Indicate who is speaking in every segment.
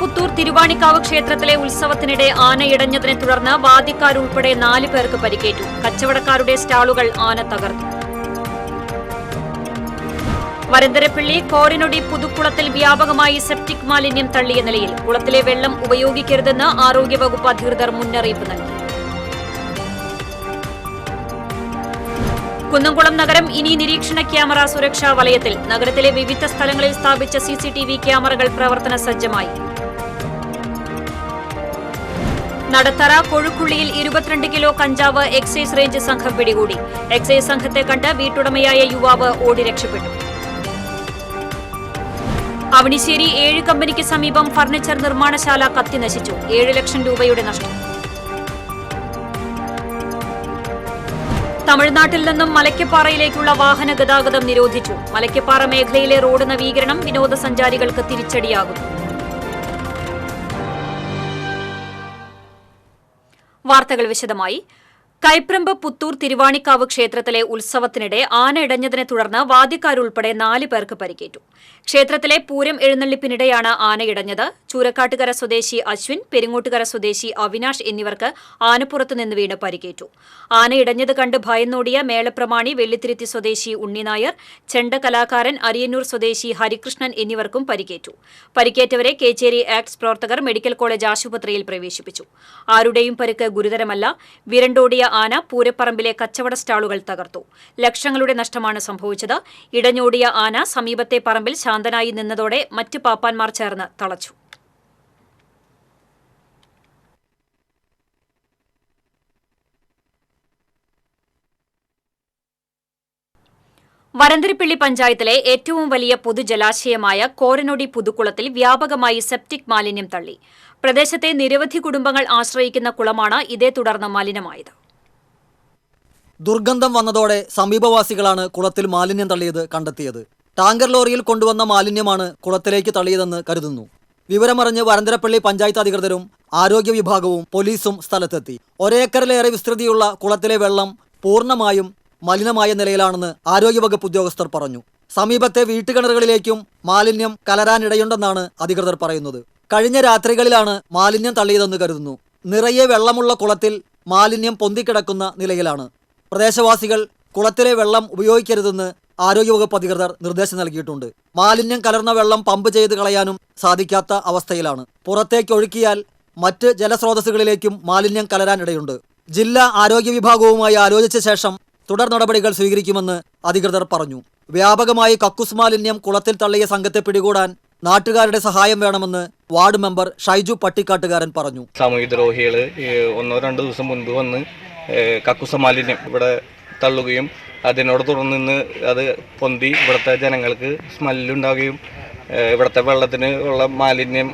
Speaker 1: പുത്തൂർ തിരുവാണിക്കാവ് ക്ഷേത്രത്തിലെ ഉത്സവത്തിനിടെ ആനയിടഞ്ഞതിനെ തുടർന്ന് വാദ്യക്കാരുൾപ്പെടെ 4 പേർക്ക് പരിക്കേറ്റു. കച്ചവടക്കാരുടെ സ്റ്റാളുകൾ ആന തകർത്തു. വരന്തരപ്പിള്ളി കോരനൊടി പുതുക്കുളത്തിൽ വ്യാപകമായി സെപ്റ്റിക് മാലിന്യം തള്ളിയ നിലയിൽ. കുളത്തിലെ വെള്ളം ഉപയോഗിക്കരുതെന്ന് ആരോഗ്യവകുപ്പ് അധികൃതർ മുന്നറിയിപ്പ് നൽകി. കുന്നംകുളം നഗരം ഇനി നിരീക്ഷണ ക്യാമറ സുരക്ഷാ വലയത്തിൽ. നഗരത്തിലെ വിവിധ സ്ഥലങ്ങളിൽ സ്ഥാപിച്ച CCTV ക്യാമറകൾ പ്രവർത്തന സജ്ജമായി. നടത്തറ കൊഴുക്കുള്ളിയിൽ 22 കിലോ കഞ്ചാവ് എക്സൈസ് റേഞ്ച് സംഘം പിടികൂടി. എക്സൈസ് സംഘത്തെ കണ്ട് വീട്ടുടമയായ യുവാവ് ഓടി രക്ഷപ്പെട്ടു. അവണിശ്ശേരി 7 കമ്പനിക്ക് സമീപം ഫർണിച്ചർ നിർമ്മാണശാല കത്തിനശിച്ചു. 7 ലക്ഷം രൂപയുടെ നഷ്ടം. തമിഴ്നാട്ടിൽ നിന്നും മലയ്ക്കപ്പാറയിലേക്കുള്ള വാഹന ഗതാഗതം നിരോധിച്ചു. മലയ്ക്കപ്പാറ മേഖലയിലെ റോഡ് നവീകരണം വിനോദസഞ്ചാരികൾക്ക് തിരിച്ചടിയാകും. വാർത്തകൾ വിശദമായി. കൈപ്രമ്പ് പുത്തൂർ തിരുവാണിക്കാവ് ക്ഷേത്രത്തിലെ ഉത്സവത്തിനിടെ ആനയിടഞ്ഞതിനെ തുടർന്ന് വാദ്യക്കാരുൾപ്പെടെ 4 പേർക്ക് പരിക്കേറ്റു. ക്ഷേത്രത്തിലെ പൂരം എഴുന്നള്ളിപ്പിനിടെയാണ് ആനയിടഞ്ഞത്. ചൂരക്കാട്ടുകര സ്വദേശി അശ്വിൻ, പെരിങ്ങോട്ടുകര സ്വദേശി അവിനാഷ് എന്നിവർക്ക് ആനപ്പുറത്ത് നിന്ന് വീണ് പരിക്കേറ്റു. ആനയിടഞ്ഞത് കണ്ട് ഭയന്നോടിയ മേളപ്രമാണി വെള്ളിത്തിരുത്തി സ്വദേശി ഉണ്ണിനായർ, ചെണ്ട കലാകാരൻ അരിയന്നൂർ സ്വദേശി ഹരികൃഷ്ണൻ എന്നിവർക്കും പരിക്കേറ്റു. പരിക്കേറ്റവരെ കേച്ചേരി ആക്ട്സ് പ്രവർത്തകർ മെഡിക്കൽ കോളേജ് ആശുപത്രിയിൽ പ്രവേശിപ്പിച്ചു. ആരുടെയും പരിക്ക് ഗുരുതരമല്ല. വിരണ്ടോടിയ ആന പൂരപ്പറമ്പിലെ കച്ചവട സ്റ്റാളുകൾ തകർത്തു. ലക്ഷങ്ങളുടെ നഷ്ടമാണ് സംഭവിച്ചത്. ഇടഞ്ഞോടിയ ആന സമീപത്തെ പറമ്പിൽ ശാന്തനായി നിന്നതോടെ മറ്റ് പാപ്പാന്മാർ ചേർന്ന് തളച്ചു. വരന്തരപ്പിള്ളി പഞ്ചായത്തിലെ ഏറ്റവും വലിയ പൊതുജലാശയമായ കോരനൊടി പുതുക്കുളത്തിൽ വ്യാപകമായി സെപ്റ്റിക് മാലിന്യം തള്ളി. പ്രദേശത്തെ നിരവധി കുടുംബങ്ങൾ ആശ്രയിക്കുന്ന കുളമാണ് ഇതേ തുടർന്ന് മലിനമായത്.
Speaker 2: ദുർഗന്ധം വന്നതോടെ സമീപവാസികളാണ് കുളത്തിൽ മാലിന്യം തള്ളിയത് കണ്ടെത്തിയത്. ടാങ്കർ ലോറിയിൽ കൊണ്ടുവന്ന മാലിന്യമാണ് കുളത്തിലേക്ക് തള്ളിയതെന്ന് കരുതുന്നു. വിവരമറിഞ്ഞ് വരന്തരപ്പള്ളി പഞ്ചായത്ത് അധികൃതരും ആരോഗ്യ വിഭാഗവും പോലീസും സ്ഥലത്തെത്തി. ഒരേക്കറിലേറെ വിസ്തൃതിയുള്ള കുളത്തിലെ വെള്ളം പൂർണ്ണമായും മലിനമായ നിലയിലാണെന്ന് ആരോഗ്യവകുപ്പ് ഉദ്യോഗസ്ഥർ പറഞ്ഞു. സമീപത്തെ വീട്ടുകിണറുകളിലേക്കും മാലിന്യം കലരാനിടയുണ്ടെന്നാണ് അധികൃതർ പറയുന്നത്. കഴിഞ്ഞ രാത്രികളിലാണ് മാലിന്യം തള്ളിയതെന്ന് കരുതുന്നു. നിറയെ വെള്ളമുള്ള കുളത്തിൽ മാലിന്യം പൊന്തിക്കിടക്കുന്ന നിലയിലാണ്. പ്രദേശവാസികൾ കുളത്തിലെ വെള്ളം ഉപയോഗിക്കരുതെന്ന് ആരോഗ്യവകുപ്പ് അധികൃതർ നിർദ്ദേശം നൽകിയിട്ടുണ്ട്. മാലിന്യം കലർന്ന വെള്ളം പമ്പ് ചെയ്ത് കളയാനും സാധിക്കാത്ത അവസ്ഥയിലാണ്. പുറത്തേക്ക് ഒഴുക്കിയാൽ മറ്റ് ജലസ്രോതസ്സുകളിലേക്കും മാലിന്യം കലരാനിടയുണ്ട്. ജില്ലാ ആരോഗ്യ വിഭാഗവുമായി ആലോചിച്ച ശേഷം തുടർ നടപടികൾ സ്വീകരിക്കുമെന്ന് അധികൃതർ പറഞ്ഞു. വ്യാപകമായി കക്കൂസ് മാലിന്യം കുളത്തിൽ തള്ളിയ സംഘത്തെ പിടികൂടാൻ നാട്ടുകാരുടെ സഹായം വേണമെന്ന് വാർഡ് മെമ്പർ ഷൈജു പട്ടിക്കാട്ടുകാരൻ പറഞ്ഞു.
Speaker 3: സാമൂഹ്യദ്രോഹികള് 1-2 ദിവസം മുൻപ് വന്ന് കക്കൂസ മാലിന്യം ഇവിടെ തള്ളുകയും അതിനോട് തുടർന്ന് അത് പൊന്തി ഇവിടുത്തെ ജനങ്ങൾക്ക് സ്മെല്ലുണ്ടാവുകയും ഇവിടുത്തെ വെള്ളത്തിന് ഉള്ള മാലിന്യം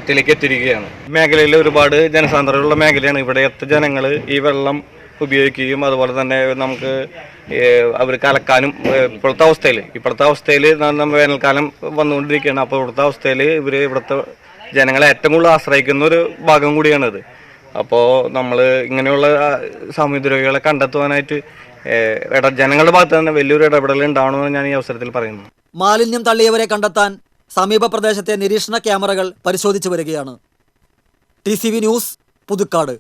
Speaker 3: ത്തിലേക്ക് എത്തിരിക്കുകയാണ്. മേഖലയിൽ ഒരുപാട് ജനസാന്ദ്രതയുള്ള മേഖലയാണ്. ഇവിടെത്തെ ജനങ്ങൾ ഈ വെള്ളം ഉപയോഗിക്കുകയും അതുപോലെ തന്നെ നമുക്ക് അവർ കലക്കാനും ഇപ്പോഴത്തെ അവസ്ഥയിൽ വേനൽക്കാലം വന്നുകൊണ്ടിരിക്കുകയാണ്. അപ്പോൾ ഇവിടുത്തെ അവസ്ഥയിൽ ഇവിടുത്തെ ജനങ്ങളെ ഏറ്റവും കൂടുതൽ ആശ്രയിക്കുന്ന ഒരു ഭാഗം കൂടിയാണിത്. അപ്പോൾ നമ്മൾ ഇങ്ങനെയുള്ള സാമൂഹ്യദ്രോഹികളെ കണ്ടെത്തുവാനായിട്ട് ജനങ്ങളുടെ ഭാഗത്ത് തന്നെ വലിയൊരു ഇടപെടൽ ഉണ്ടാവണമെന്ന് ഞാൻ ഈ അവസരത്തിൽ പറയുന്നു.
Speaker 2: മാലിന്യം തള്ളിയവരെ കണ്ടെത്താൻ സമീപ പ്രദേശത്തെ നിരീക്ഷണ ക്യാമറകൾ പരിശോധിച്ചു വരികയാണ്. TCV news, Puthukkad.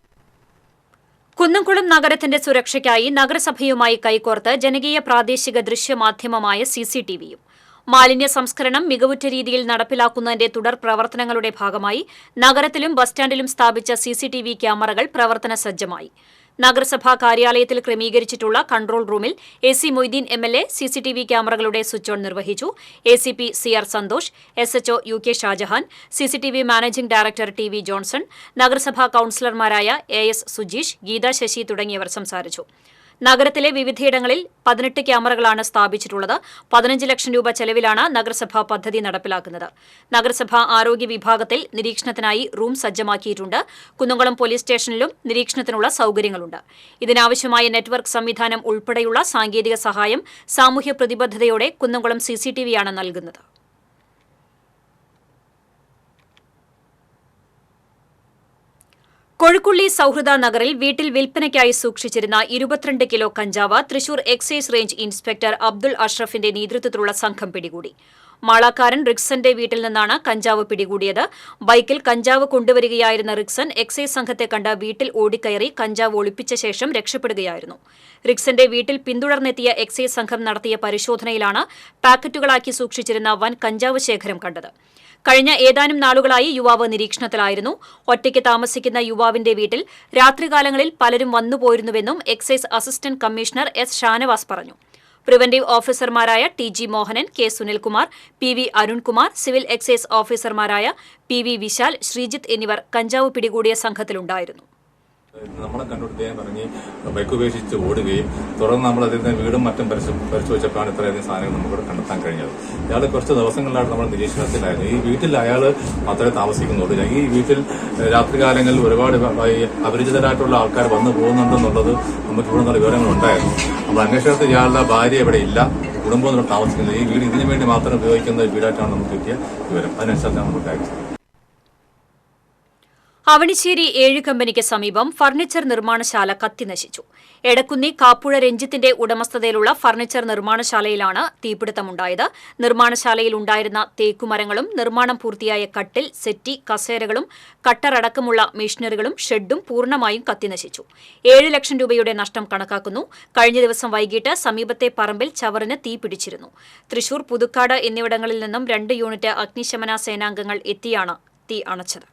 Speaker 1: കുന്നംകുളം നഗരത്തിന്റെ സുരക്ഷയ്ക്കായി നഗരസഭയുമായി കൈകോർത്ത് ജനകീയ പ്രാദേശിക ദൃശ്യമാധ്യമമായ CCTVയും മാലിന്യ സംസ്കരണം മികവുറ്റ രീതിയിൽ നടപ്പിലാക്കുന്നതിന്റെ തുടർ പ്രവർത്തനങ്ങളുടെ ഭാഗമായി നഗരത്തിലും ബസ് സ്റ്റാൻഡിലും സ്ഥാപിച്ച CCTV ക്യാമറകൾ പ്രവർത്തന സജ്ജമായി. നഗരസഭാ കാര്യാലയത്തിൽ ക്രമീകരിച്ചിട്ടുള്ള കൺട്രോൾ റൂമിൽ AC മൊയ്തീൻ MLA CCTV ക്യാമറകളുടെ സ്വിച്ച് ഓൺ നിർവഹിച്ചു. ACP CR Santhosh, SHO UK Shajahan, CCTV managing director TV Johnson, നഗരസഭാ കൌൺസിലർമാരായ AS സുജീഷ്, ഗീത ശശി തുടങ്ങിയവർ സംസാരിച്ചു. നഗരത്തിലെ വിവിധയിടങ്ങളിൽ 18 ക്യാമറകളാണ് സ്ഥാപിച്ചിട്ടുള്ളത്. 15 ലക്ഷം രൂപ ചെലവിലാണ് നഗരസഭ പദ്ധതി നടപ്പിലാക്കുന്നത്. നഗരസഭാ ആരോഗ്യ വിഭാഗത്തിൽ നിരീക്ഷണത്തിനായി റൂം സജ്ജമാക്കിയിട്ടുണ്ട്. കുന്നംകുളം പോലീസ് സ്റ്റേഷനിലും നിരീക്ഷണത്തിനുള്ള സൌകര്യങ്ങളുണ്ട്. ഇതിനാവശ്യമായ നെറ്റ്വർക്ക് സംവിധാനം ഉൾപ്പെടെയുള്ള സാങ്കേതിക സഹായം സാമൂഹ്യ പ്രതിബദ്ധതയോടെ കുന്നംകുളം CCTVയാണ് നൽകുന്നത്. കൊഴുക്കുള്ളി സൗഹൃദ നഗറിൽ വീട്ടിൽ വിൽപ്പനയ്ക്കായി സൂക്ഷിച്ചിരുന്ന 22 കിലോ കഞ്ചാവ് Thrissur excise range inspector Abdul അഷ്റഫിന്റെ നേതൃത്വത്തിലുള്ള സംഘം പിടികൂടി. മാളാക്കാരൻ റിക്സന്റെ വീട്ടിൽ നിന്നാണ് കഞ്ചാവ് പിടികൂടിയത്. ബൈക്കിൽ കഞ്ചാവ് കൊണ്ടുവരികയായിരുന്ന റിക്സൺ എക്സൈസ് സംഘത്തെ കണ്ട് വീട്ടിൽ ഓടിക്കയറി കഞ്ചാവ് ഒളിപ്പിച്ച ശേഷം രക്ഷപ്പെടുകയായിരുന്നു. റിക്സന്റെ വീട്ടിൽ പിന്തുടർന്നെത്തിയ എക്സൈസ് സംഘം നടത്തിയ പരിശോധനയിലാണ് പാക്കറ്റുകളാക്കി സൂക്ഷിച്ചിരുന്ന വൻ കഞ്ചാവ് ശേഖരം കണ്ടത്. കഴിഞ്ഞ ഏതാനും നാളുകളായി യുവാവ് നിരീക്ഷണത്തിലായിരുന്നു. ഒറ്റയ്ക്ക് താമസിക്കുന്ന യുവാവിന്റെ വീട്ടിൽ രാത്രികാലങ്ങളിൽ പലരും വന്നുപോയിരുന്നുവെന്നും excise assistant commissioner S Shanavas പറഞ്ഞു. പ്രിവന്റീവ് ഓഫീസർമാരായ TG. Mohanan, K. Sunilkumar, PV. Arunkumar, civil excise ഓഫീസർമാരായ പി.വി. വിശാൽ, ശ്രീജിത്ത് എന്നിവർ കഞ്ചാവ് പിടികൂടിയ സംഘത്തിലുണ്ടായിരുന്നു.
Speaker 4: നമ്മളെ കണ്ടുപിടിച്ച് ഇറങ്ങി ബൈക്ക് ഉപേക്ഷിച്ച് ഓടുകയും തുടർന്ന് നമ്മൾ അതിൽ നിന്ന് വീടും മറ്റും പരിശോധിച്ചപ്പോഴാണ് ഇത്രയധികം സാധനങ്ങൾ നമുക്ക് കണ്ടെത്താൻ കഴിഞ്ഞത്. ഇയാൾ കുറച്ച് ദിവസങ്ങളിലാണ് നമ്മൾ നിരീക്ഷണത്തിലായിരുന്നു. ഈ വീട്ടിൽ അയാൾ മാത്രമേ താമസിക്കുന്നുള്ളൂ. ഈ വീട്ടിൽ രാത്രികാലങ്ങളിൽ ഒരുപാട് അപരിചിതരായിട്ടുള്ള ആൾക്കാർ വന്നു പോകുന്നുണ്ടെന്നുള്ളത് നമുക്ക് ഇവിടെ നിന്നുള്ള വിവരങ്ങളുണ്ടായിരുന്നു. നമ്മൾ അന്വേഷണത്തിൽ ഇയാളുടെ ഭാര്യ ഇവിടെ ഇല്ല, കുടുംബം താമസിക്കുന്നത്. ഈ വീട് ഇതിനു വേണ്ടി മാത്രം ഉപയോഗിക്കുന്ന വീടായിട്ടാണ് നമുക്ക് കിട്ടിയ വിവരം. അതിനനുസരിച്ചാണ് നമുക്ക് അയച്ചത്.
Speaker 1: അവണിശ്ശേരി 7 കമ്പനിക്ക് സമീപം ഫർണിച്ചർ നിർമ്മാണശാല കത്തിനശിച്ചു. എടക്കുന്നി കാപ്പുഴ രഞ്ജിത്തിന്റെ ഉടമസ്ഥതയിലുള്ള ഫർണിച്ചർ നിർമ്മാണശാലയിലാണ് തീപിടുത്തമുണ്ടായത്. നിർമ്മാണശാലയിൽ ഉണ്ടായിരുന്ന തേക്കുമരങ്ങളും നിർമ്മാണം പൂർത്തിയായ കട്ടിൽ, സെറ്റി, കസേരകളും കട്ടറടക്കമുള്ള മെഷീനറികളും ഷെഡും പൂർണ്ണമായും കത്തിനശിച്ചു. 7 ലക്ഷം രൂപയുടെ നഷ്ടം കണക്കാക്കുന്നു. കഴിഞ്ഞ ദിവസം വൈകിട്ട് സമീപത്തെ പറമ്പിൽ ചവറിന് തീ പിടിച്ചിരുന്നു. തൃശൂർ, പുതുക്കാട് എന്നിവിടങ്ങളിൽ നിന്നും 2 യൂണിറ്റ് അഗ്നിശമന സേനാംഗങ്ങൾ എത്തിയാണ് തീ അണച്ചത്.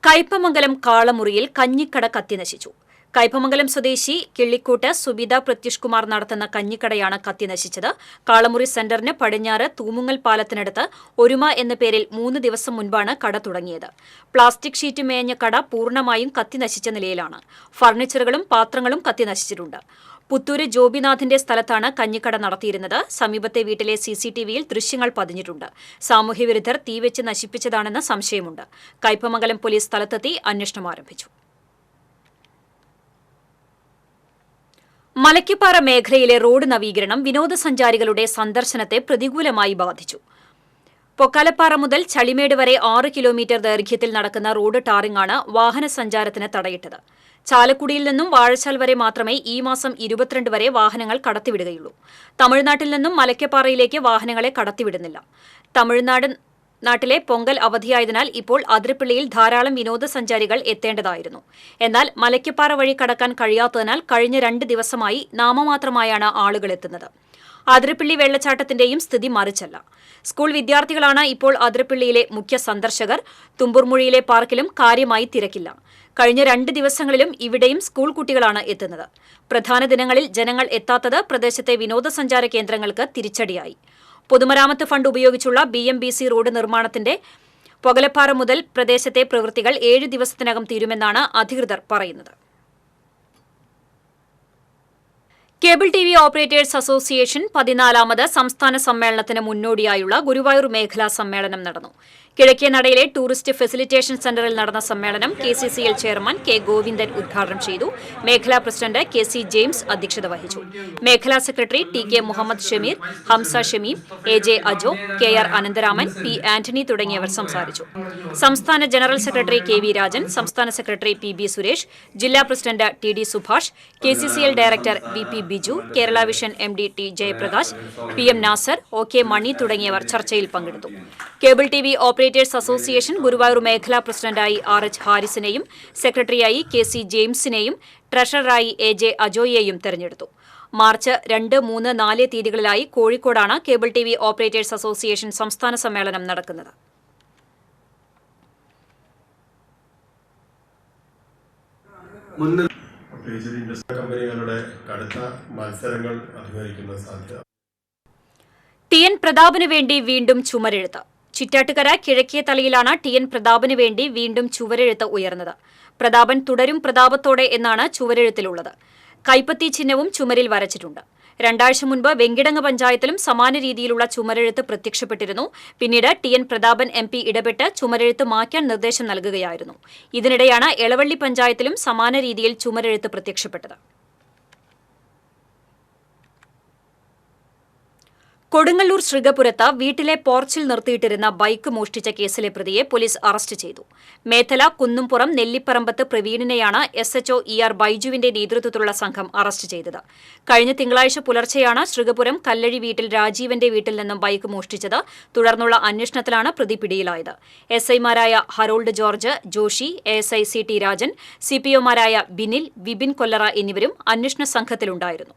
Speaker 1: കയ്പമംഗലം കാളമുറിയിൽ കഞ്ഞിക്കട കത്തിനശിച്ചു. കയ്പമംഗലം സ്വദേശി കിള്ളിക്കോട്ട് സുബിത പ്രത്യുഷ് കുമാർ നടത്തുന്ന കഞ്ഞിക്കടയാണ് കത്തിനശിച്ചത്. കാളമുറി സെന്ററിന് പടിഞ്ഞാറ് തൂമുങ്ങൽ പാലത്തിനടുത്ത് ഒരുമ എന്ന പേരിൽ 3 ദിവസം മുൻപാണ് കട തുടങ്ങിയത്. പ്ലാസ്റ്റിക് ഷീറ്റ് മേഞ്ഞ കട പൂർണ്ണമായും കത്തിനശിച്ച നിലയിലാണ്. ഫർണിച്ചറുകളും പാത്രങ്ങളും കത്തിനശിച്ചിട്ടുണ്ട്. പുത്തൂര് ജോബിനാഥിന്റെ സ്ഥലത്താണ് കഞ്ഞിക്കട നടത്തിയിരുന്നത്. സമീപത്തെ വീട്ടിലെ CCTVയിൽ ദൃശ്യങ്ങൾ പതിഞ്ഞിട്ടുണ്ട്. സാമൂഹ്യവിരുദ്ധർ തീവെച്ച് നശിപ്പിച്ചതാണെന്ന് സംശയമുണ്ട്. കയ്പമംഗലം പോലീസ് സ്ഥലത്തെത്തി അന്വേഷണം ആരംഭിച്ചു. മലയ്ക്കപ്പാറ മേഖലയിലെ റോഡ് നവീകരണം വിനോദസഞ്ചാരികളുടെ സന്ദർശനത്തെ പ്രതികൂലമായി ബാധിച്ചു. പൊക്കാലപ്പാറ മുതൽ ചളിമേട് വരെ 6 കിലോമീറ്റർ ദൈർഘ്യത്തിൽ നടക്കുന്ന റോഡ് ടാറിംഗാണ് വാഹന സഞ്ചാരത്തിന് തടയിട്ടത്. ചാലക്കുടിയിൽ നിന്നും വാഴച്ചാൽ വരെ മാത്രമേ ഈ മാസം 22 വരെ വാഹനങ്ങൾ കടത്തിവിടുകയുള്ളൂ. തമിഴ്നാട്ടിൽ നിന്നും മലയ്ക്കപ്പാറയിലേക്ക് വാഹനങ്ങളെ കടത്തിവിടുന്നില്ല. നാട്ടിലെ പൊങ്കൽ അവധിയായതിനാൽ ഇപ്പോൾ അതിരപ്പള്ളിയിൽ ധാരാളം വിനോദസഞ്ചാരികൾ എത്തേണ്ടതായിരുന്നു. എന്നാൽ മലയ്ക്കപ്പാറ വഴി കടക്കാൻ കഴിയാത്തതിനാൽ കഴിഞ്ഞ 2 ദിവസമായി നാമമാത്രമായാണ് ആളുകൾ എത്തുന്നത്. അതിരപ്പള്ളി വെള്ളച്ചാട്ടത്തിന്റെയും സ്ഥിതി മറിച്ചല്ല. സ്കൂൾ വിദ്യാർത്ഥികളാണ് ഇപ്പോൾ അതിരപ്പള്ളിയിലെ മുഖ്യ സന്ദർശകർ. തുമ്പൂർമുഴിയിലെ പാർക്കിലും കാര്യമായി തിരക്കില്ല. കഴിഞ്ഞ 2 ദിവസങ്ങളിലും ഇവിടെയും സ്കൂൾ കുട്ടികളാണ് എത്തുന്നത്. പ്രധാന ദിനങ്ങളിൽ ജനങ്ങൾ എത്താത്തത് പ്രദേശത്തെ വിനോദസഞ്ചാര കേന്ദ്രങ്ങൾക്ക് തിരിച്ചടിയായി. പൊതുമരാമത്ത് ഫണ്ട് ഉപയോഗിച്ചുള്ള BMBC റോഡ് നിർമ്മാണത്തിന്റെ പൊകലപ്പാറ മുതൽ പ്രദേശത്തെ പ്രവൃത്തികൾ 7 ദിവസത്തിനകം തീരുമെന്നാണ് അധികൃതർ പറയുന്നത്. കേബിൾ TV ഓപ്പറേറ്റേഴ്സ് അസോസിയേഷൻ 14ാമത് സംസ്ഥാന സമ്മേളനത്തിന് മുന്നോടിയായുള്ള ഗുരുവായൂർ മേഖലാ സമ്മേളനം നടന്നു. കിഴക്കേ നടയിലെ ടൂറിസ്റ്റ് ഫെസിലിറ്റേഷൻ സെന്ററിൽ നടന്ന സമ്മേളനം KCCL ചെയർമാൻ കെ. ഗോവിന്ദൻ ഉദ്ഘാടനം ചെയ്തു. മേഖലാ പ്രസിഡന്റ് KC ജെയിംസ് അധ്യക്ഷത വഹിച്ചു. മേഖലാ secretary TK Muhammad Shameer, Hamza Shameem, AJ Ajo, KR Anantharaman, P. Antony തുടങ്ങിയവർ സംസാരിച്ചു. സംസ്ഥാന ജനറൽ സെക്രട്ടറി KV രാജൻ, സംസ്ഥാന സെക്രട്ടറി PB സുരേഷ്, ജില്ലാ president TD Subhash, KCCL director VP Biju, Kerala vision MD T. Jayaprakash, PM Nasar, OK Mani തുടങ്ങിയവർ ചർച്ചയിൽ പങ്കെടുത്തു. Cable TV operators association Guruvayur മേഖലാ പ്രസിഡന്റായി RH ഹാരിസിനെയും സെക്രട്ടറിയായി KC ജെയിംസിനെയും ട്രഷററായി AJ അജോയെയും തെരഞ്ഞെടുത്തു. മാർച്ച് 2, 3, 4 തീയതികളിലായി കോഴിക്കോടാണ് കേബിൾ TV ഓപ്പറേറ്റേഴ്സ് അസോസിയേഷൻ സംസ്ഥാന സമ്മേളനം നടക്കുന്നത്.
Speaker 5: കമ്പനികളുടെ കടുത്ത മത്സരങ്ങൾ അഭിമുഖീകരിക്കുന്ന സാധ്യത.
Speaker 1: TN പ്രതാപന് വേണ്ടി വീണ്ടും ചുമരെഴുത്ത്. ചിറ്റാട്ടുകര കിഴക്കേ തലയിലാണ് TN പ്രതാപന് വേണ്ടി വീണ്ടും ചുവരെഴുത്ത് ഉയർന്നത്. പ്രതാപൻ തുടരും പ്രതാപത്തോടെ എന്നാണ് ചുവരെഴുത്തിലുള്ളത്. കൈപ്പത്തി ചിഹ്നവും ചുമരിൽ വരച്ചിട്ടുണ്ട്. 2 ആഴ്ച മുൻപ് വെങ്കിടങ്ങ് പഞ്ചായത്തിലും സമാന രീതിയിലുള്ള ചുമരെഴുത്ത് പ്രത്യക്ഷപ്പെട്ടിരുന്നു. പിന്നീട് TN പ്രതാപൻ MP ഇടപെട്ട് ചുമരെഴുത്ത് മാറ്റാൻ നിർദ്ദേശം നൽകുകയായിരുന്നു. ഇതിനിടെയാണ് എളവള്ളി പഞ്ചായത്തിലും സമാന രീതിയിൽ ചുമരെഴുത്ത് പ്രത്യക്ഷപ്പെട്ടത്. കൊടുങ്ങല്ലൂർ ശൃഗപുരത്ത് വീട്ടിലെ പോർച്ചിൽ നിർത്തിയിട്ടിരുന്ന ബൈക്ക് മോഷ്ടിച്ച കേസിലെ പ്രതിയെ പോലീസ് അറസ്റ്റ് ചെയ്തു. മേത്തല കുന്നുംപുറം നെല്ലിപ്പറമ്പത്ത് പ്രവീണിനെയാണ് SHO ER ബൈജുവിന്റെ നേതൃത്വത്തിലുള്ള സംഘം അറസ്റ്റ് ചെയ്തത്. കഴിഞ്ഞ തിങ്കളാഴ്ച പുലർച്ചെയാണ് ശൃഗപുരം കല്ലഴി വീട്ടിൽ രാജീവന്റെ വീട്ടിൽ നിന്നും ബൈക്ക് മോഷ്ടിച്ചത്. തുടർന്നുള്ള അന്വേഷണത്തിലാണ് പ്രതി പിടിയിലായത്. SIമാരായ Harold George, Joshy, ASI CT Rajan, CPOമാരായ ബിനിൽ, വിപിൻ കൊല്ലറ എന്നിവരും അന്വേഷണ സംഘത്തിലുണ്ടായിരുന്നു.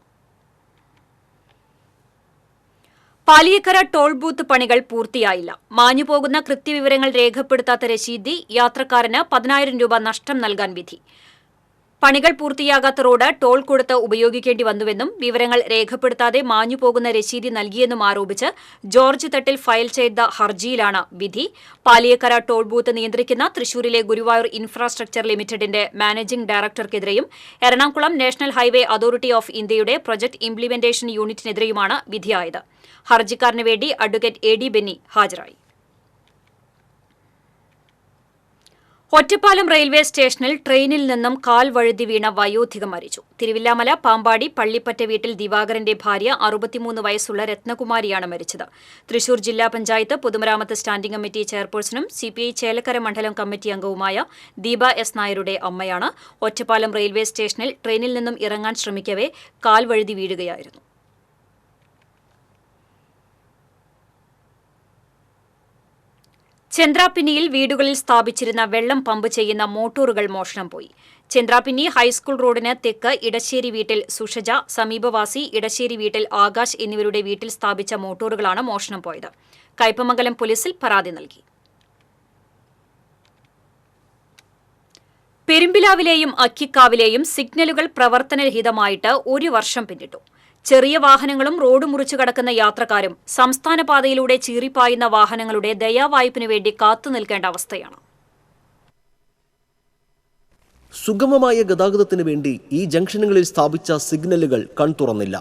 Speaker 1: പാലിയേക്കര ടോൾ ബൂത്ത് പണികൾ പൂർത്തിയായില്ല. മാഞ്ഞുപോകുന്ന കൃത്യവിവരങ്ങൾ രേഖപ്പെടുത്താത്ത രശീതി യാത്രക്കാരന് 10,000 രൂപ നഷ്ടം നൽകാൻ വിധി. പണികൾ പൂർത്തിയാകാത്ത റോഡ് ടോൾ കൊടുത്ത് ഉപയോഗിക്കേണ്ടി വന്നുവെന്നും വിവരങ്ങൾ രേഖപ്പെടുത്താതെ മാഞ്ഞുപോകുന്ന രശീതി നൽകിയെന്നും ആരോപിച്ച് ജോർജ് തട്ടിൽ ഫയൽ ചെയ്ത ഹർജിയിലാണ് വിധി. പാലിയേക്കര ടോൾ ബൂത്ത് നിയന്ത്രിക്കുന്ന തൃശൂരിലെ ഗുരുവായൂർ ഇൻഫ്രാസ്ട്രക്ചർ ലിമിറ്റഡിന്റെ മാനേജിംഗ് ഡയറക്ടർക്കെതിരെയും Ernakulam national highway authority of ഇന്ത്യയുടെ പ്രൊജക്ട് ഇംപ്ലിമെന്റേഷൻ യൂണിറ്റിനെതിരെയുമാണ് വിധിയായത്. ഹർജിക്കാരന് വേണ്ടി അഡ്വക്കേറ്റ് AD ബെന്നി ഹാജരായി. ഒറ്റപ്പാലം റെയിൽവേ സ്റ്റേഷനിൽ ട്രെയിനിൽ നിന്നും കാൽ വഴുതി വീണ വയോധിക മരിച്ചു. തിരുവില്ലാമല പാമ്പാടി പള്ളിപ്പറ്റ വീട്ടിൽ ദിവാകരന്റെ ഭാര്യ 63 വയസ്സുള്ള രത്നകുമാരിയാണ് മരിച്ചത്. തൃശൂർ ജില്ലാ പഞ്ചായത്ത് പൊതുമരാമത്ത് സ്റ്റാൻഡിംഗ് കമ്മിറ്റി ചെയർപേഴ്സണും CPI ചേലക്കര മണ്ഡലം കമ്മിറ്റി അംഗവുമായ ദീപ S. നായരുടെ അമ്മയാണ്. ഒറ്റപ്പാലം റെയിൽവേ സ്റ്റേഷനിൽ ട്രെയിനിൽ നിന്നും ഇറങ്ങാൻ ശ്രമിക്കവേ കാൽ വഴുതി വീഴുകയായിരുന്നു. ചന്ദ്രാപിന്നിയിൽ വീടുകളിൽ സ്ഥാപിച്ചിരുന്ന വെള്ളം പമ്പ് ചെയ്യുന്ന മോട്ടോറുകൾ മോഷണം പോയി. ചന്ദ്രാപിന്നി ഹൈസ്കൂൾ റോഡിന് തെക്ക് ഇടശ്ശേരി വീട്ടിൽ സുഷജ, സമീപവാസി ഇടശ്ശേരി വീട്ടിൽ ആകാശ് എന്നിവരുടെ വീട്ടിൽ സ്ഥാപിച്ച മോട്ടോറുകളാണ് മോഷണം പോയത്. കയ്പമംഗലം പോലീസിൽ പരാതി നൽകി. പെരുമ്പിലാവിലെയും അക്കിക്കാവിലെയും സിഗ്നലുകൾ പ്രവർത്തനരഹിതമായിട്ട് 1 വർഷം പിന്നിട്ടു. ചെറിയ വാഹനങ്ങളും റോഡ് മുറിച്ചു കടക്കുന്ന യാത്രക്കാരും സംസ്ഥാന പാതയിലൂടെ ചീറിപ്പായുന്ന വാഹനങ്ങളുടെ ദയാവായ്പിനു വേണ്ടി കാത്തുനിൽക്കേണ്ട അവസ്ഥയാണ്.
Speaker 6: സുഗമമായ ഗതാഗതത്തിന് വേണ്ടി ഈ ജംഗ്ഷനുകളിൽ സ്ഥാപിച്ച സിഗ്നലുകൾ കൺതുറന്നില്ല.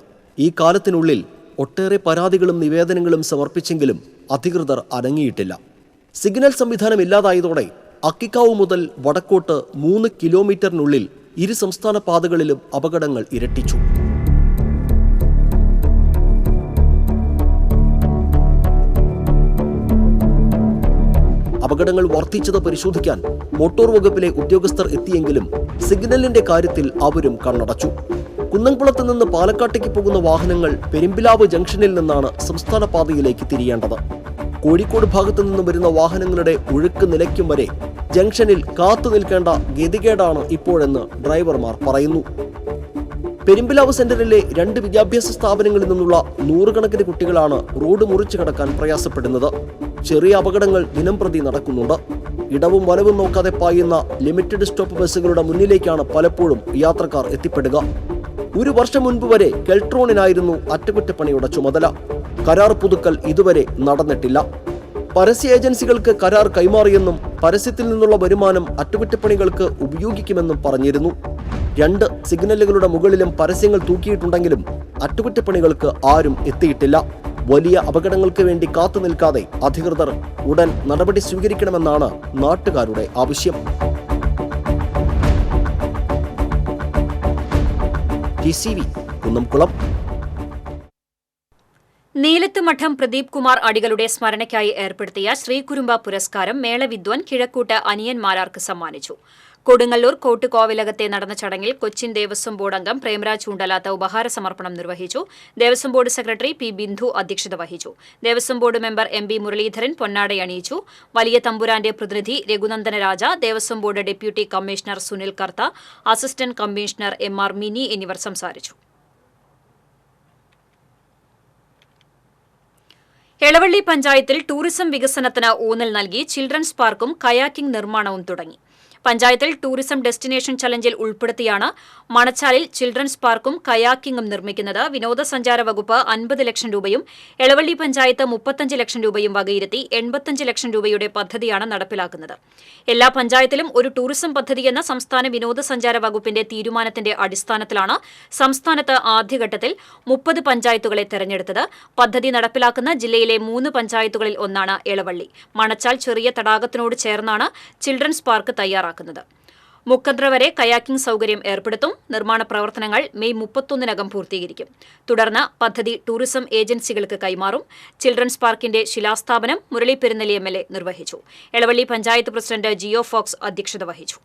Speaker 6: ഈ കാലത്തിനുള്ളിൽ ഒട്ടേറെ പരാതികളും നിവേദനങ്ങളും സമർപ്പിച്ചെങ്കിലും അധികൃതർ അനങ്ങിയിട്ടില്ല. സിഗ്നൽ സംവിധാനം ഇല്ലാതായതോടെ അക്കിക്കാവ് മുതൽ വടക്കോട്ട് 3 കിലോമീറ്ററിനുള്ളിൽ ഇരു സംസ്ഥാന പാതകളിലും അപകടങ്ങൾ ഇരട്ടിച്ചു. അപകടങ്ങൾ വർദ്ധിച്ചത് പരിശോധിക്കാൻ മോട്ടോർ വകുപ്പിലെ ഉദ്യോഗസ്ഥർ എത്തിയെങ്കിലും സിഗ്നലിന്റെ കാര്യത്തിൽ അവരും കണ്ണടച്ചു. കുന്നംകുളത്ത് നിന്ന് പാലക്കാട്ടേക്ക് പോകുന്ന വാഹനങ്ങൾ പെരുമ്പിലാവ് ജംഗ്ഷനിൽ നിന്നാണ് സംസ്ഥാന പാതയിലേക്ക് തിരിയേണ്ടത്. കോഴിക്കോട് ഭാഗത്തു നിന്നും വരുന്ന വാഹനങ്ങളുടെ ഒഴുക്ക് നിലയ്ക്കും വരെ ജംഗ്ഷനിൽ കാത്തു നിൽക്കേണ്ട ഗതികേടാണ് ഇപ്പോഴെന്ന് ഡ്രൈവർമാർ പറയുന്നു. പെരുമ്പിലാവ് സെന്ററിലെ 2 വിദ്യാഭ്യാസ സ്ഥാപനങ്ങളിൽ നിന്നുള്ള 100 കണക്കിന് കുട്ടികളാണ് റോഡ് മുറിച്ചു കടക്കാൻ പ്രയാസപ്പെടുന്നത്. ചെറിയ അപകടങ്ങൾ ദിനംപ്രതി നടക്കുന്നുണ്ട്. ഇടവും വലവും നോക്കാതെ പായുന്ന ലിമിറ്റഡ് സ്റ്റോപ്പ് ബസ്സുകളുടെ മുന്നിലേക്കാണ് പലപ്പോഴും യാത്രക്കാർ എത്തിപ്പെടുക. 1 വർഷം മുൻപ് വരെ കെൽട്രോണിനായിരുന്നു അറ്റകുറ്റപ്പണിയുടെ ചുമതല. കരാർ പുതുക്കൽ ഇതുവരെ നടന്നിട്ടില്ല. പരസ്യ ഏജൻസികൾക്ക് കരാർ കൈമാറിയെന്നും പരസ്യത്തിൽ നിന്നുള്ള വരുമാനം അറ്റകുറ്റപ്പണികൾക്ക് ഉപയോഗിക്കുമെന്നും പറഞ്ഞിരുന്നു. 2 സിഗ്നലുകളുടെ മുകളിലും പരസ്യങ്ങൾ തൂക്കിയിട്ടുണ്ടെങ്കിലും അറ്റകുറ്റപ്പണികൾക്ക് ആരും എത്തിയിട്ടില്ല. വലിയ അപകടങ്ങൾക്ക് വേണ്ടി കാത്തു നിൽക്കാതെ അധികൃതർ ഉടൻ നടപടി സ്വീകരിക്കണമെന്നാണ് നാട്ടുകാരുടെ ആവശ്യം. TCV കുന്നംകുളം.
Speaker 1: നീലത്തുമഠം പ്രദീപ് കുമാർ അടികളുടെ സ്മരണയ്ക്കായി ഏർപ്പെടുത്തിയ ശ്രീകുരുമ്പ പുരസ്കാരം മേളവിദ്വാൻ കിഴക്കൂട്ട് അനിയൻ മാരാർക്ക് സമ്മാനിച്ചു. കൊടുങ്ങല്ലൂർ കോട്ടുകോവിലകത്തെ നടന്ന ചടങ്ങിൽ കൊച്ചിൻ ദേവസ്വം ബോർഡ് അംഗം പ്രേംരാജ് ചൂണ്ടലാത്ത ഉപഹാര സമർപ്പണം നിർവഹിച്ചു. Devaswom board secretary P. Bindu അധ്യക്ഷത വഹിച്ചു. Devaswom board member MB Muraleedharan പൊന്നാടയണിയിച്ചു. വലിയ തമ്പുരാന്റെ പ്രതിനിധി Raghunandana Raja, Devaswom board deputy commissioner Sunil Kartha, assistant commissioner MR Mini എന്നിവർ സംസാരിച്ചു. എളവള്ളി പഞ്ചായത്തിൽ ടൂറിസം വികസനത്തിന് ഊന്നൽ നൽകി ചിൽഡ്രൻസ് പാർക്കും കയാക്കിംഗ് നിർമ്മാണവും തുടങ്ങി. പഞ്ചായത്തിൽ ടൂറിസം ഡെസ്റ്റിനേഷൻ ചലഞ്ചിൽ ഉൾപ്പെടുത്തിയാണ് മണച്ചാലിൽ ചിൽഡ്രൻസ് പാർക്കും കയാക്കിംഗും നിർമ്മിക്കുന്നത്. വിനോദസഞ്ചാര വകുപ്പ് 50 ലക്ഷം രൂപയും എളവള്ളി പഞ്ചായത്ത് 35 ലക്ഷം രൂപയും വകയിരുത്തി 85 ലക്ഷം രൂപയുടെ പദ്ധതിയാണ് നടപ്പിലാക്കുന്നത്. എല്ലാ പഞ്ചായത്തിലും ഒരു ടൂറിസം പദ്ധതിയെന്ന സംസ്ഥാന വിനോദസഞ്ചാര വകുപ്പിന്റെ തീരുമാനത്തിന്റെ അടിസ്ഥാനത്തിലാണ് സംസ്ഥാനത്ത് ആദ്യഘട്ടത്തിൽ 30 പഞ്ചായത്തുകളെ തെരഞ്ഞെടുത്തത്. പദ്ധതി നടപ്പിലാക്കുന്ന ജില്ലയിലെ 3 പഞ്ചായത്തുകളിൽ ഒന്നാണ് എളവള്ളി. മണച്ചാൽ ചെറിയ തടാകത്തിനോട് ചേർന്നാണ് ചിൽഡ്രൻസ് പാർക്ക് തയ്യാറാക്കുന്നത്. മുക്കദ്ര വരെ കയാക്കിംഗ് സൌകര്യം ഏർപ്പെടുത്തും. നിർമ്മാണ പ്രവർത്തനങ്ങൾ മെയ് 31-നകം പൂർത്തീകരിക്കും. തുടർന്ന് പദ്ധതി ടൂറിസം ഏജൻസികൾക്ക് കൈമാറും. ചിൽഡ്രൻസ് പാർക്കിന്റെ ശിലാസ്ഥാപനം മുരളി പെരുന്നെല്ലി MLA നിർവഹിച്ചു. എളവള്ളി പഞ്ചായത്ത് പ്രസിഡന്റ് ജിയോ ഫോക്സ് അധ്യക്ഷത വഹിച്ചു.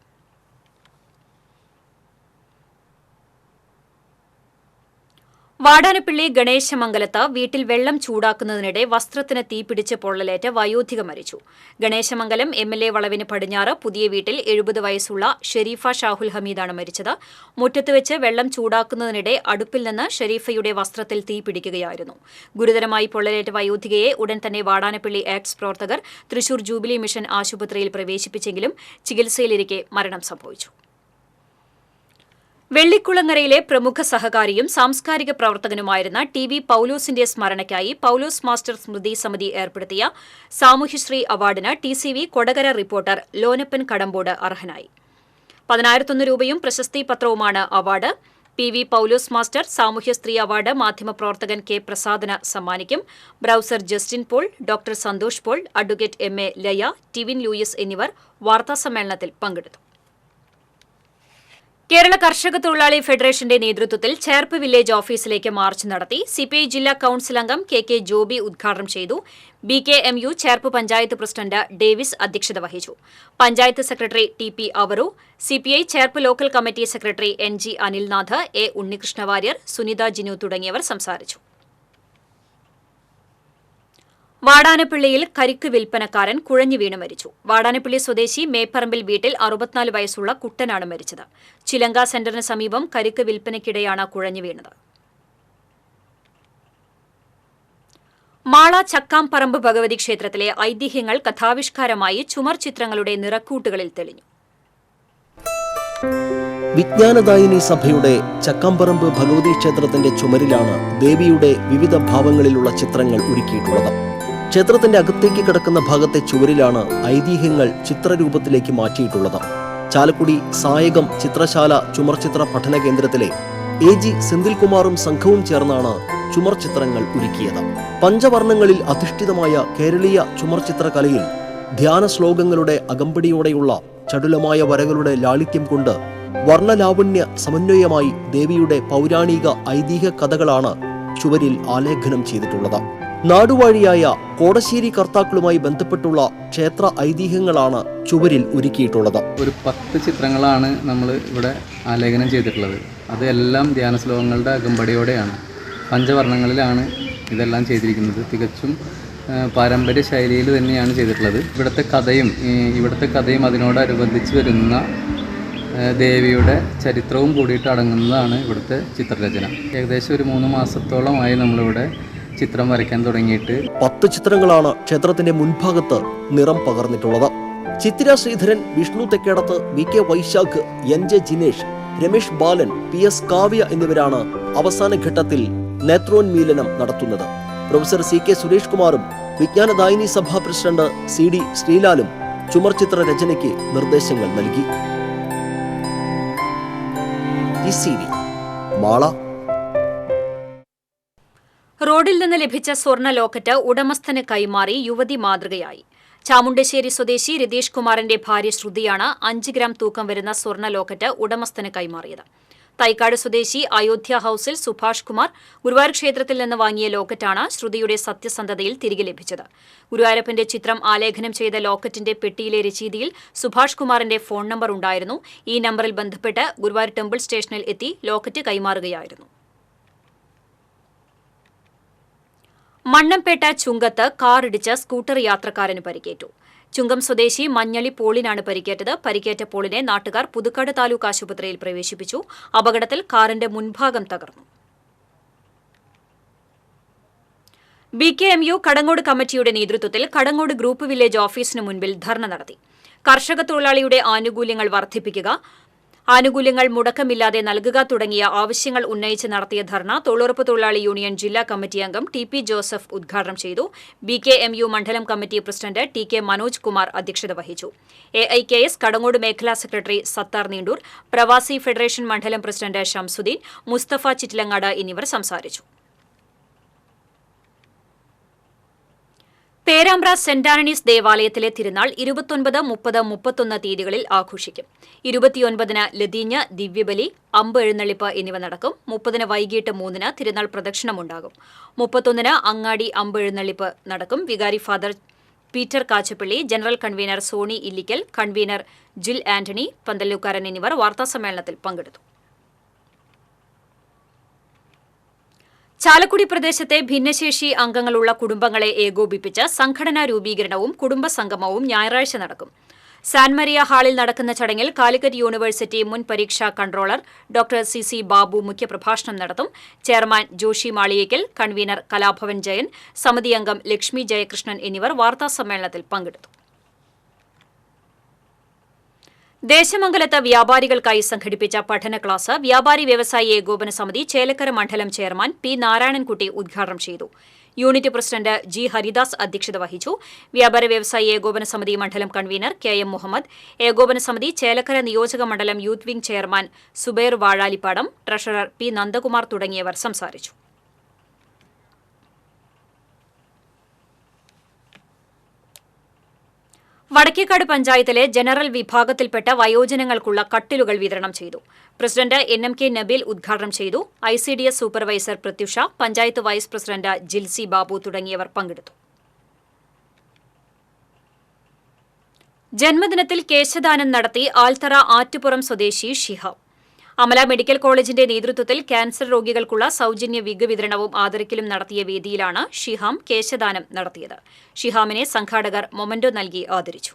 Speaker 1: വാടാനപ്പള്ളി ഗണേശമംഗലത്ത് വീട്ടിൽ വെള്ളം ചൂടാക്കുന്നതിനിടെ വസ്ത്രത്തിന് തീപിടിച്ച് പൊള്ളലേറ്റ് വയോധിക മരിച്ചു. ഗണേശമംഗലം MLA വളവിന് പടിഞ്ഞാറ് പുതിയ വീട്ടിൽ 70 വയസ്സുള്ള ഷെരീഫ ഷാഹുൽ ഹമീദാണ് മരിച്ചത്. മുറ്റത്ത് വെച്ച് വെള്ളം ചൂടാക്കുന്നതിനിടെ അടുപ്പിൽ നിന്ന് ഷെരീഫയുടെ വസ്ത്രത്തിൽ തീപിടിക്കുകയായിരുന്നു. ഗുരുതരമായി പൊള്ളലേറ്റ വയോധികയെ ഉടൻ തന്നെ വാടാനപ്പള്ളി ആക്ട്സ് പ്രവർത്തകർ തൃശൂർ ജൂബിലി മിഷൻ ആശുപത്രിയിൽ പ്രവേശിപ്പിച്ചെങ്കിലും ചികിത്സയിലിരിക്കെ മരണം സംഭവിച്ചു. വെള്ളിക്കുളങ്ങരയിലെ പ്രമുഖ സഹകാരിയും സാംസ്കാരിക പ്രവർത്തകനുമായിരുന്ന TV പൌലോസിന്റെ സ്മരണയ്ക്കായി പൌലോസ് മാസ്റ്റർ സ്മൃതി സമിതി ഏർപ്പെടുത്തിയ സാമൂഹ്യശ്രീ അവാർഡിന് TCV കൊടകര റിപ്പോർട്ടർ ലോനപ്പൻ കടമ്പോട് അർഹനായി. 10,001 രൂപയും പ്രശസ്തി പത്രവുമാണ് അവാർഡ്. PV പൌലോസ് മാസ്റ്റർ സാമൂഹ്യസ്ത്രീ അവാർഡ് മാധ്യമപ്രവർത്തകൻ K പ്രസാദിന് സമ്മാനിക്കും. Brother Justin Paul, doctor Santhosh Paul, advocate MA Laya, Tivin Louis എന്നിവർ വാർത്താസമ്മേളനത്തിൽ പങ്കെടുത്തു. കേരള കർഷക തൊഴിലാളി ഫെഡറേഷന്റെ നേതൃത്വത്തിൽ ചേർപ്പ് വില്ലേജ് ഓഫീസിലേക്ക് മാർച്ച് നടത്തി. CPI ജില്ലാ കൌൺസിൽ അംഗം KK ജോബി ഉദ്ഘാടനം ചെയ്തു. BKMU Cherpu panchayat president Davis അധ്യക്ഷത വഹിച്ചു. Panchayat secretary TP Avaru, CPI Cherpu local committee secretary NG Anilnath, A Unnikrishna Warrier, Sunitha Jinu തുടങ്ങിയവർ സംസാരിച്ചു. വാടാനപ്പള്ളിയിൽ കരിക്ക് വിൽപ്പനക്കാരൻ കുഴഞ്ഞു വീണ് മരിച്ചു. വാടാനപ്പള്ളി സ്വദേശി മേപ്പറമ്പിൽ വീട്ടിൽ 64 വയസ്സുള്ള കുട്ടനാണ് മരിച്ചത്. ചിലങ്ക സെന്ററിന് സമീപം കരിക്ക് വിൽപ്പനയ്ക്കിടെയാണ് കുഴഞ്ഞു വീണത്. മാള ചക്കാംപറമ്പ് ഭഗവതി ക്ഷേത്രത്തിലെ ഐതിഹ്യങ്ങൾ കഥാവിഷ്കാരമായി ചുമർ ചിത്രങ്ങളുടെ നിറക്കൂട്ടുകളിൽ തെളിഞ്ഞു.
Speaker 6: വിജ്ഞാനദായിനി സഭയുടെ ചക്കാംപറമ്പ് ഭഗവതി ക്ഷേത്രത്തിന്റെ ചുമരിലാണ് ദേവിയുടെ വിവിധ ഭാവങ്ങളിലുള്ള ചിത്രങ്ങൾ ഒരുക്കിയിട്ടുള്ളത്. ക്ഷേത്രത്തിന്റെ അകത്തേക്ക് കിടക്കുന്ന ഭാഗത്തെ ചുവരിലാണ് ഐതിഹ്യങ്ങൾ ചിത്രരൂപത്തിലേക്ക് മാറ്റിയിട്ടുള്ളത്. ചാലക്കുടി സായകം ചിത്രശാല ചുമർചിത്ര പഠന കേന്ദ്രത്തിലെ AG സെന്തിൽകുമാറും സംഘവും ചേർന്നാണ് ചുമർചിത്രങ്ങൾ ഒരുക്കിയത്. പഞ്ചവർണ്ണങ്ങളിൽ അധിഷ്ഠിതമായ കേരളീയ ചുമർചിത്രകലയിൽ ധ്യാന ശ്ലോകങ്ങളുടെ അകമ്പടിയോടെയുള്ള ചടുലമായ വരകളുടെ ലാളിത്യം കൊണ്ട് വർണ്ണലാവണ്യ സമന്വയമായി ദേവിയുടെ പൗരാണിക ഐതിഹ്യ കഥകളാണ് ചുവരിൽ ആലേഖനം ചെയ്തിട്ടുള്ളത്. നാടുവാഴിയായ കോടശ്ശേരി കർത്താക്കളുമായി ബന്ധപ്പെട്ടുള്ള ക്ഷേത്ര ഐതിഹ്യങ്ങളാണ് ചുവരിൽ ഒരുക്കിയിട്ടുള്ളത്.
Speaker 7: ഒരു 10 ചിത്രങ്ങളാണ് നമ്മൾ ഇവിടെ ആലേഖനം ചെയ്തിട്ടുള്ളത്. അതെല്ലാം ധ്യാന ശ്ലോകങ്ങളുടെ അകമ്പടിയോടെയാണ്, പഞ്ചവർണ്ണങ്ങളിലാണ് ഇതെല്ലാം ചെയ്തിരിക്കുന്നത്. തികച്ചും പാരമ്പര്യ ശൈലിയിൽ തന്നെയാണ് ചെയ്തിട്ടുള്ളത്. ഇവിടുത്തെ കഥയും അതിനോടനുബന്ധിച്ച് വരുന്ന ദേവിയുടെ ചരിത്രവും കൂടിയിട്ട് അടങ്ങുന്നതാണ് ഇവിടുത്തെ ചിത്രരചന. ഏകദേശം ഒരു 3 മാസത്തോളമായി നമ്മളിവിടെ ചിത്രം വരയ്ക്കാൻ തുടങ്ങിയിട്ട്.
Speaker 6: 10 ചിത്രങ്ങളാണ് ക്ഷേത്രത്തിന്റെ മുൻഭാഗത്ത് നിറം പകർന്നിട്ടുള്ളത്. ചിത്തിര ശ്രീധരൻ, വിഷ്ണു തെക്കേടത്ത്, VK വൈശാഖ്, NJ ജിനേഷ്, രമേഷ് ബാലൻ, PS കാവ്യ എന്നിവരാണ് അവസാന ഘട്ടത്തിൽ നേത്രോന്മീലനം നടത്തുന്നത്. പ്രൊഫസർ CK സുരേഷ് കുമാറും വിജ്ഞാനദായിനി സഭാ പ്രസിഡന്റ് CD ശ്രീലാലും ചുമർചിത്ര രചനയ്ക്ക് നിർദ്ദേശങ്ങൾ നൽകി. മാള.
Speaker 1: റോഡിൽ നിന്ന് ലഭിച്ച സ്വർണ്ണ ലോക്കറ്റ് ഉടമസ്ഥന് കൈമാറി യുവതി മാതൃകയായി. ചാമുണ്ടശ്ശേരി സ്വദേശി രതീഷ് കുമാറിന്റെ ഭാര്യ ശ്രുതിയാണ് 5 ഗ്രാം തൂക്കം വരുന്ന സ്വർണ്ണ ലോക്കറ്റ് ഉടമസ്ഥന് കൈമാറിയത്. തൈക്കാട് സ്വദേശി അയോധ്യ ഹൌസിൽ സുഭാഷ് കുമാർ ഗുരുവായൂർ ക്ഷേത്രത്തിൽ നിന്ന് വാങ്ങിയ ലോക്കറ്റാണ് ശ്രുതിയുടെ സത്യസന്ധതയിൽ തിരികെ ലഭിച്ചത്. ഗുരുവായൂരപ്പന്റെ ചിത്രം ആലേഖനം ചെയ്ത ലോക്കറ്റിന്റെ പെട്ടിയിലെ രശീതിയിൽ സുഭാഷ് കുമാറിന്റെ ഫോൺ നമ്പർ ഉണ്ടായിരുന്നു. ഈ നമ്പറിൽ ബന്ധപ്പെട്ട് ഗുരുവായൂർ ടെമ്പിൾ സ്റ്റേഷനിൽ എത്തി ലോക്കറ്റ് കൈമാറുകയായിരുന്നു. മണ്ണമ്പേട്ട ചുങ്കത്ത് കാറിടിച്ച് സ്കൂട്ടർ യാത്രക്കാരന് പരിക്കേറ്റു. ചുങ്കം സ്വദേശി മഞ്ഞളി പോളിനാണ് പരിക്കേറ്റത്. പരിക്കേറ്റ പോളിനെ നാട്ടുകാർ പുതുക്കാട് താലൂക്ക് ആശുപത്രിയിൽ പ്രവേശിപ്പിച്ചു. അപകടത്തിൽ കാറിന്റെ മുൻഭാഗം തകർന്നു. BKMU കടങ്ങോട് കമ്മിറ്റിയുടെ നേതൃത്വത്തിൽ കടങ്ങോട് ഗ്രൂപ്പ് വില്ലേജ് ഓഫീസിന് മുൻപിൽ ധർണ നടത്തി. കർഷക തൊഴിലാളിയുടെ ആനുകൂല്യങ്ങൾ വർദ്ധിപ്പിക്കുക, ആനുകൂല്യങ്ങൾ മുടക്കമില്ലാതെ നൽകുക തുടങ്ങിയ ആവശ്യങ്ങൾ ഉന്നയിച്ച് നടത്തിയ ധർണ തൊഴിലുറപ്പ് തൊഴിലാളി യൂണിയൻ ജില്ലാ കമ്മിറ്റി അംഗം TP ജോസഫ് ഉദ്ഘാടനം ചെയ്തു. BKMU മണ്ഡലം committee president TK Manoj Kumar അധ്യക്ഷത വഹിച്ചു. AIKS കടങ്ങോട് മേഖലാ സെക്രട്ടറി സത്താർ നീണ്ടൂർ, പ്രവാസി ഫെഡറേഷൻ മണ്ഡലം പ്രസിഡന്റ് ഷംസുദ്ദീൻ, മുസ്തഫ ചിറ്റിലങ്ങാട് എന്നിവർ സംസാരിച്ചു. പേരാമ്പ്ര സെന്റ് ആന്റണീസ് ദേവാലയത്തിലെ തിരുനാൾ 29, 30, 31 തീയതികളിൽ ആഘോഷിക്കും. 29-ന് ലതീഞ്ഞ്, ദിവ്യബലി, അമ്പ് എഴുന്നള്ളിപ്പ് എന്നിവ നടക്കും. 30-ന് വൈകിട്ട് 3-ന് തിരുനാൾ പ്രദക്ഷിണമുണ്ടാകും. 31-ന് അങ്ങാടി അമ്പ് എഴുന്നള്ളിപ്പ് നടക്കും. വികാരി father Peter Kachappilly, general convener Sony Illikkal, convener Jil Antony, പന്തല്ലൂക്കാരൻ എന്നിവർ വാർത്താസമ്മേളനത്തിൽ പങ്കെടുത്തു. ചാലക്കുടി പ്രദേശത്തെ ഭിന്നശേഷി അംഗങ്ങളുള്ള കുടുംബങ്ങളെ ഏകോപിപ്പിച്ച് സംഘടനാ രൂപീകരണവും കുടുംബസംഗമവും ഞായറാഴ്ച നടക്കും. സാൻ മരിയ ഹാളിൽ നടക്കുന്ന ചടങ്ങിൽ കാലിക്കറ്റ് യൂണിവേഴ്സിറ്റി മുൻ പരീക്ഷാ കൺട്രോളർ ഡോക്ടർ CC ബാബു മുഖ്യപ്രഭാഷണം നടത്തും. ചെയർമാൻ ജോഷി മാളിയേക്കൽ, കൺവീനർ കലാഭവൻ ജയൻ, സമിതി അംഗം ലക്ഷ്മി ജയകൃഷ്ണൻ എന്നിവർ വാർത്താസമ്മേളനത്തിൽ പങ്കെടുത്തു. ദേശമംഗലത്ത് വ്യാപാരികൾക്കായി സംഘടിപ്പിച്ച പഠന ക്ലാസ് വ്യാപാരി വ്യവസായി ഏകോപന സമിതി ചേലക്കര മണ്ഡലം ചെയർമാൻ P. നാരായണൻകുട്ടി ഉദ്ഘാടനം ചെയ്തു. Unit president G. ഹരിദാസ് അധ്യക്ഷത വഹിച്ചു. വ്യാപാരി വ്യവസായി ഏകോപന സമിതി മണ്ഡലം കൺവീനർ KM മുഹമ്മദ്, ഏകോപന സമിതി ചേലക്കര നിയോജക മണ്ഡലം youth wing chairman Subair Vazhalippadam, treasurer P. Nandakumar തുടങ്ങിയവർ സംസാരിച്ചു. വടക്കേക്കാട് പഞ്ചായത്തിലെ ജനറൽ വിഭാഗത്തിൽപ്പെട്ട വയോജനങ്ങൾക്കുള്ള കട്ടിലുകൾ വിതരണം ചെയ്തു. പ്രസിഡന്റ് NMK നബീൽ ഉദ്ഘാടനം ചെയ്തു. ICDS supervisor Prathyusha, panchayat vice president Jilsy Babu തുടങ്ങിയവർ പങ്കെടുത്തു. ജന്മദിനത്തിൽ കേശദാനം നടത്തി ആൽത്തറ ആറ്റുപുറം സ്വദേശി ഷിഹാബ്. അമല മെഡിക്കൽ കോളേജിന്റെ നേതൃത്വത്തിൽ ക്യാൻസർ രോഗികൾക്കുള്ള സൌജന്യ വിഗ് വിതരണവും ആദരിക്കലും നടത്തിയ വേദിയിലാണ് ഷിഹാം കേശദാനം നടത്തിയത്. ഷിഹാമിനെ സംഘാടകർ മൊമന്റോ നൽകി ആദരിച്ചു.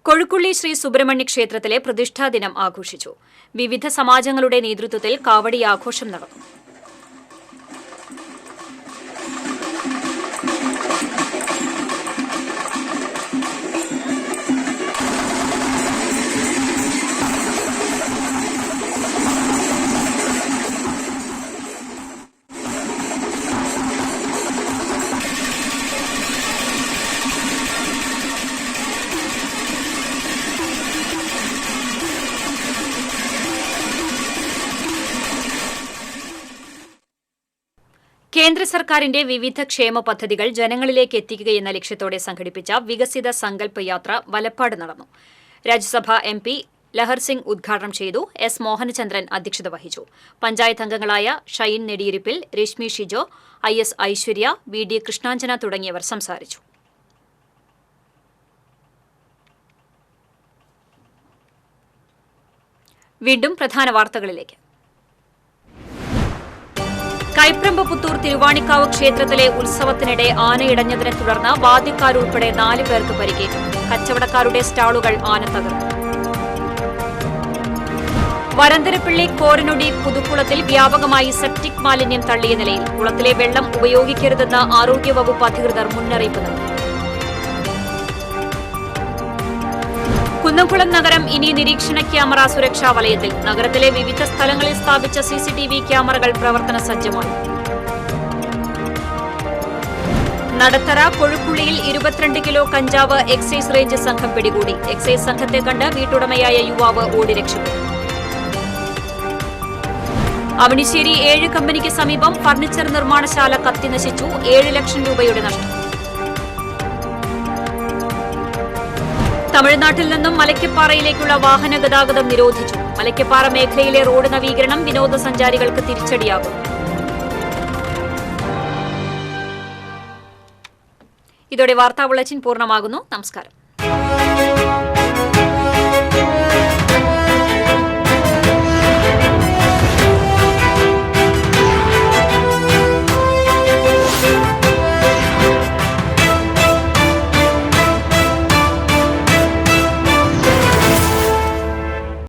Speaker 1: കൊഴുക്കുള്ളി ശ്രീ സുബ്രഹ്മണ്യ ക്ഷേത്രത്തിലെ പ്രതിഷ്ഠാദിനം ആഘോഷിച്ചു. വിവിധ സമാജങ്ങളുടെ നേതൃത്വത്തിൽ കാവടി ആഘോഷം നടന്നു. കേന്ദ്ര സർക്കാരിന്റെ വിവിധ ക്ഷേമ പദ്ധതികൾ ജനങ്ങളിലേക്ക് എത്തിക്കുകയെന്ന ലക്ഷ്യത്തോടെ സംഘടിപ്പിച്ച വികസിത സങ്കല്പ യാത്ര വലപ്പാട് നടന്നു. രാജ്യസഭാ MP ലഹർ സിംഗ് ഉദ്ഘാടനം ചെയ്തു. S. മോഹനചന്ദ്രൻ അധ്യക്ഷത വഹിച്ചു. പഞ്ചായത്ത് അംഗങ്ങളായ ഷൈൻ നെടിയിരിപ്പിൽ, രശ്മി ഷിജോ, IS ഐശ്വര്യ, VD കൃഷ്ണാഞ്ജന തുടങ്ങിയവർ സംസാരിച്ചു. വീണ്ടും പ്രധാന വാർത്തകളിലേക്ക്. കൈപ്രമ്പ് പുത്തൂർ തിരുവാണിക്കാവ് ക്ഷേത്രത്തിലെ ഉത്സവത്തിനിടെ ആനയിടഞ്ഞതിനെ തുടർന്ന് വാദ്യക്കാരുൾപ്പെടെ 4 പേർക്ക് പരിക്കേറ്റു. കച്ചവടക്കാരുടെ സ്റ്റാളുകൾ ആന തകർത്തു. വരന്തരപ്പിള്ളി കോരനൊടി പുതുക്കുളത്തിൽ വ്യാപകമായി സെപ്റ്റിക് മാലിന്യം തള്ളിയ നിലയിൽ. കുളത്തിലെ വെള്ളം ഉപയോഗിക്കരുതെന്ന് ആരോഗ്യവകുപ്പ് അധികൃതർ മുന്നറിയിപ്പ് നൽകി. കുന്നംകുളം നഗരം ഇനി നിരീക്ഷണ ക്യാമറ സുരക്ഷാ വലയത്തിൽ. നഗരത്തിലെ വിവിധ സ്ഥലങ്ങളിൽ സ്ഥാപിച്ച CCTV ക്യാമറകൾ പ്രവർത്തന സജ്ജമായി. നടത്തറ കൊഴുക്കുള്ളിയിൽ 22 കിലോ കഞ്ചാവ് എക്സൈസ് റേഞ്ച് സംഘം പിടികൂടി. എക്സൈസ് സംഘത്തെ കണ്ട് വീട്ടുടമയായ യുവാവ് ഓടി രക്ഷപ്പെട്ടു. അവണിശ്ശേരി 7 കമ്പനിക്ക് സമീപം ഫർണിച്ചർ നിർമ്മാണശാല കത്തിനശിച്ചു. 7 ലക്ഷം രൂപയുടെ നഷ്ടം. തമിഴ്നാട്ടിൽ നിന്നും മലയ്ക്കപ്പാറയിലേക്കുള്ള വാഹന ഗതാഗതം നിരോധിച്ചു. മലയ്ക്കപ്പാറ മേഖലയിലെ റോഡ് നവീകരണം വിനോദസഞ്ചാരികൾക്ക് തിരിച്ചടിയാകും. ഇതോടെ വാർത്താ ബുള്ളറ്റിൻ പൂർണ്ണമാകുന്നു. നമസ്കാരം.